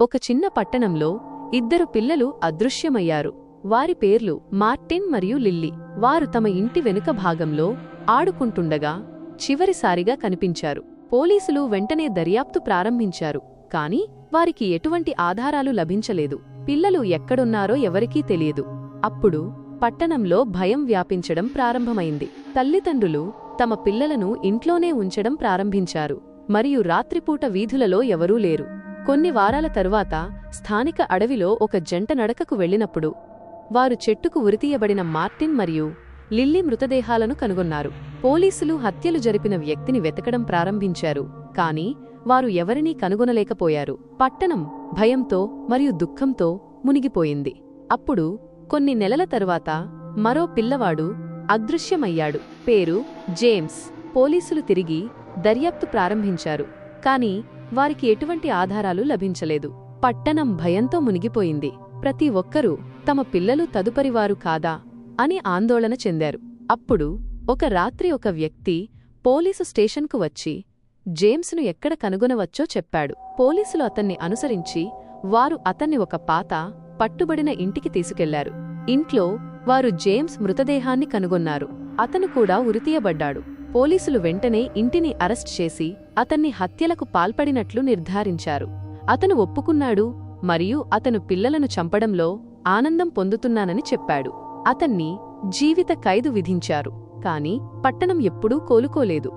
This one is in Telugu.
ఒక చిన్న పట్టణంలో ఇద్దరు పిల్లలు అదృశ్యమయ్యారు. వారి పేర్లు మార్టిన్ మరియు లిల్లీ. వారు తమ ఇంటి వెనుక భాగంలో ఆడుకుంటుండగా చివరిసారిగా కనిపించారు. పోలీసులు వెంటనే దర్యాప్తు ప్రారంభించారు, కాని వారికి ఎటువంటి ఆధారాలు లభించలేదు. పిల్లలు ఎక్కడున్నారో ఎవరికీ తెలియదు. అప్పుడు పట్టణంలో భయం వ్యాపించడం ప్రారంభమైంది. తల్లిదండ్రులు తమ పిల్లలను ఇంట్లోనే ఉంచడం ప్రారంభించారు, మరియు రాత్రిపూట వీధులలో ఎవరూ లేరు. కొన్ని వారాల తరువాత స్థానిక అడవిలో ఒక జంట నడకకు వెళ్లినప్పుడు వారు చెట్టుకు ఉరితీయబడిన మార్టిన్ మరియు లిల్లీ మృతదేహాలను కనుగొన్నారు. పోలీసులు హత్యలు జరిపిన వ్యక్తిని వెతకడం ప్రారంభించారు, కాని వారు ఎవరినీ కనుగొనలేకపోయారు. పట్టణం భయంతో మరియు దుఃఖంతో మునిగిపోయింది. అప్పుడు కొన్ని నెలల తరువాత మరో పిల్లవాడు అదృశ్యమయ్యాడు. పేరు జేమ్స్. పోలీసులు తిరిగి దర్యాప్తు ప్రారంభించారు, కాని వారికి ఎటువంటి ఆధారాలు లభించలేదు. పట్టణం భయంతో మునిగిపోయింది. ప్రతి ఒక్కరూ తమ పిల్లలు తదుపరివారు కాదా అని ఆందోళన చెందారు. అప్పుడు ఒక రాత్రి ఒక వ్యక్తి పోలీసు స్టేషన్కు వచ్చి జేమ్స్ను ఎక్కడ కనుగొనవచ్చో చెప్పాడు. పోలీసులు అతన్ని అనుసరించి వారు అతన్ని ఒక పాత పట్టుబడిన ఇంటికి తీసుకెళ్లారు. ఇంట్లో వారు జేమ్స్ మృతదేహాన్ని కనుగొన్నారు. అతను కూడా ఉరితీయబడ్డాడు. పోలీసులు వెంటనే ఇంటిని అరెస్ట్ చేసి అతన్ని హత్యలకు పాల్పడినట్లు నిర్ధారించారు. అతను ఒప్పుకున్నాడు మరియు అతను పిల్లలను చంపడంలో ఆనందం పొందుతున్నానని చెప్పాడు. అతన్ని జీవిత ఖైదు విధించారు, కాని పట్టణం ఎప్పుడూ కోలుకోలేదు.